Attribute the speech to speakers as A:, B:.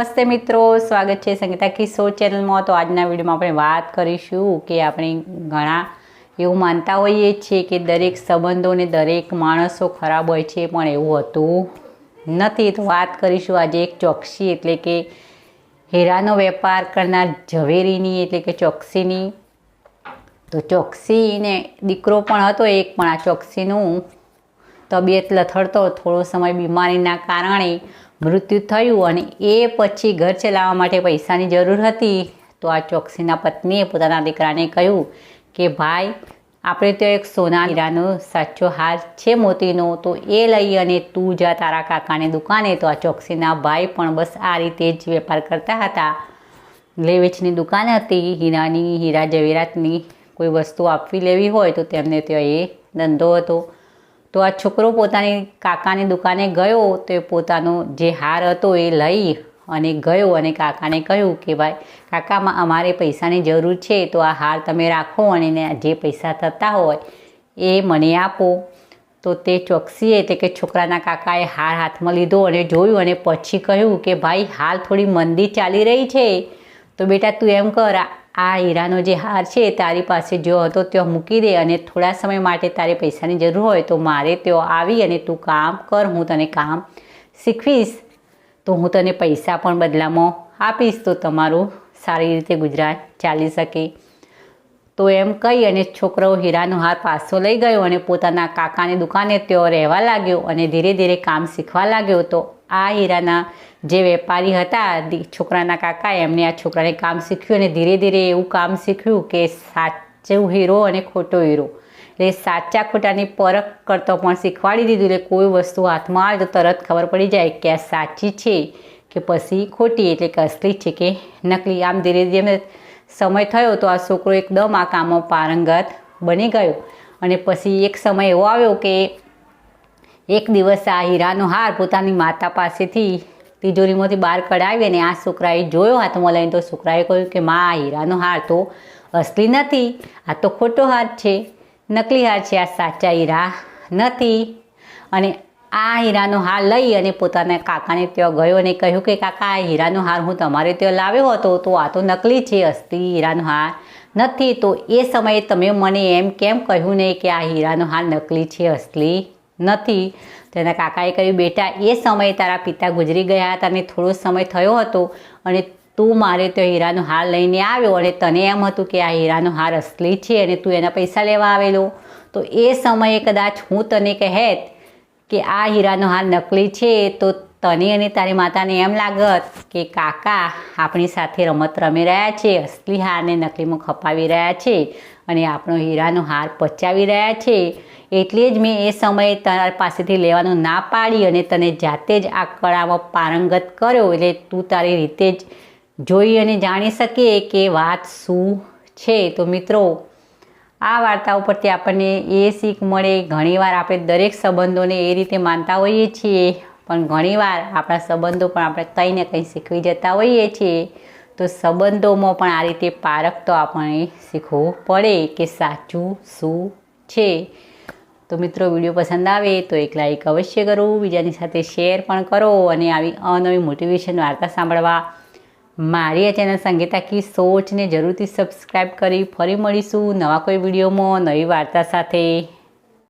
A: નમસ્તે મિત્રો, સ્વાગત છે સંગીતા કિશોર ચેનલમાં। તો આજના વિડીયોમાં આપણે વાત કરીશું કે આપણે ઘણા એવું માનતા હોઈએ છીએ કે દરેક સંબંધોને દરેક માણસો ખરાબ હોય છે, પણ એવું હોતું નથી। તો વાત કરીશું આજે એક ચોકસી એટલે કે હીરાનો વેપાર કરનાર ઝવેરીની એટલે કે ચોકસીની। તો ચોકસીને દીકરો પણ હતો એક, પણ આ ચોકસીનું તબિયત લથડતો થોડો સમય બીમારીના કારણે મૃત્યુ થયું અને એ પછી ઘર ચલાવવા માટે પૈસાની જરૂર હતી। તો આ ચોકસીના પત્નીએ પોતાના દીકરાને કહ્યું કે ભાઈ, આપણે તો એક સોના હીરાનો સાચો હાર છે મોતીનો, તો એ લઈ અને તું જા તારા કાકાની દુકાને। તો આ ચોકસીના ભાઈ પણ બસ આ રીતે જ વેપાર કરતા હતા। લે વેચની દુકાન હતી હીરાની, હીરા જવેરાતની કોઈ વસ્તુ આપવી લેવી હોય તો તેમને ત્યાં એ ધંધો હતો। તો આ છોકરો પોતાની કાકાની દુકાને ગયો તો એ પોતાનો જે હાર હતો એ લઈ અને ગયો અને કાકાને કહ્યું કે ભાઈ કાકા, અમારે પૈસાની જરૂર છે, તો આ હાર તમે રાખો અને જે પૈસા થતા હોય એ મને આપો। તો તે ચોકસીએ એટલે કે છોકરાના કાકાએ હાર હાથમાં લીધો અને જોયું અને પછી કહ્યું કે ભાઈ, હાલ થોડી મંદી ચાલી રહી છે, તો બેટા તું એમ કર, આ હીરાનો જે હાર છે તારી પાસે જો હતો ત્યાં મૂકી દે અને થોડા સમય માટે તારે પૈસાની જરૂર હોય તો મારે ત્યાં આવી અને તું કામ કર, હું તને કામ શીખવીશ, તો હું તને પૈસા પણ બદલામાં આપીશ, તો તમારું સારી રીતે ગુજરાત ચાલી શકે। તો એમ કહી અને છોકરો હીરાનો હાર પાછો લઈ ગયો અને પોતાના કાકાની દુકાને ત્યાં રહેવા લાગ્યો અને ધીરે ધીરે કામ શીખવા લાગ્યો। તો આ હીરાના જે વેપારી હતા છોકરાના કાકા, એમને આ છોકરાને કામ શીખ્યું અને ધીરે ધીરે એવું કામ શીખ્યું કે સાચો હીરો અને ખોટો હીરો એટલે સાચા ખોટાની પરખ કરતો પણ શીખવાડી દીધું। એટલે કોઈ વસ્તુ હાથમાં આવે તો તરત ખબર પડી જાય કે આ સાચી છે કે પછી ખોટી, એટલે કે અસલી છે કે નકલી। આમ ધીરે ધીરે સમય થયો તો આ છોકરો એકદમ આ કામમાં પારંગત બની ગયો અને પછી એક સમય એવો આવ્યો કે એક દિવસ આ હીરાનો હાર પોતાની માતા પાસેથી તિજોરીમાંથી બહાર કઢાવી અને આ છોકરાએ જોયો હાથમાં લઈને। તો છોકરાએ કહ્યું કે માં, આ હીરાનો હાર તો અસલી નથી, આ તો ખોટો હાર છે, નકલી હાર છે, આ સાચા હીરા નથી। અને આ હીરાનો હાર લઈ અને પોતાના કાકાને ત્યાં ગયો અને કહ્યું કે કાકા, આ હીરાનો હાર હું તમારે ત્યાં લાવ્યો હતો, તો આ તો નકલી છે, અસલી હીરાનો હાર નથી। તો એ સમયે તમે મને એમ કેમ કહ્યું નહીં કે આ હીરાનો હાર નકલી છે, અસલી નથી? તેના કાકાએ કહ્યું, બેટા, એ સમયે તારા પિતા ગુજરી ગયા હતા અને થોડો સમય થયો હતો અને તું મારે ત્યાં હીરાનો હાર લઈને આવ્યો અને તને એમ હતું કે આ હીરાનો હાર અસલી છે અને તું એના પૈસા લેવા આવેલો, તો એ સમયે કદાચ હું તને કહેત કે આ હીરાનો હાર નકલી છે, તો તને અને તારી માતાને એમ લાગત કે કાકા આપણી સાથે રમત રમી રહ્યા છે, અસલી હારને નકલીમાં ખપાવી રહ્યા છે અને આપણો હીરાનો હાર પચાવી રહ્યા છે, એટલે જ મેં એ સમયે તારા પાસેથી લેવાનું ના પાડી અને તને જાતે જ આ કળામાં પારંગત કર્યો, એટલે તું તારી રીતે જ જોઈ અને જાણી શકે કે વાત શું છે। તો મિત્રો, આ વાર્તા ઉપરથી આપણને એ શીખ મળે, ઘણીવાર આપણે દરેક સંબંધોને એ રીતે માનતા હોઈએ છીએ, પણ ઘણીવાર આપણા સંબંધો પણ આપણે કંઈ ને કંઈ શીખવી જતા હોઈએ છીએ। તો સંબંધોમાં પણ આ રીતે પારખ તો આપણને શીખવું પડે કે સાચું શું છે। તો મિત્રો, વિડીયો પસંદ આવે તો એક લાઈક અવશ્ય કરો, બીજાની સાથે શેર પણ કરો અને આવી અનવી મોટિવેશન વાર્તા સાંભળવા મારી આ ચેનલ સંગીતા કિશોરને જરૂરથી સબસ્ક્રાઈબ કરી ફરી મળીશું નવા કોઈ વિડીયોમાં નવી વાર્તા સાથે।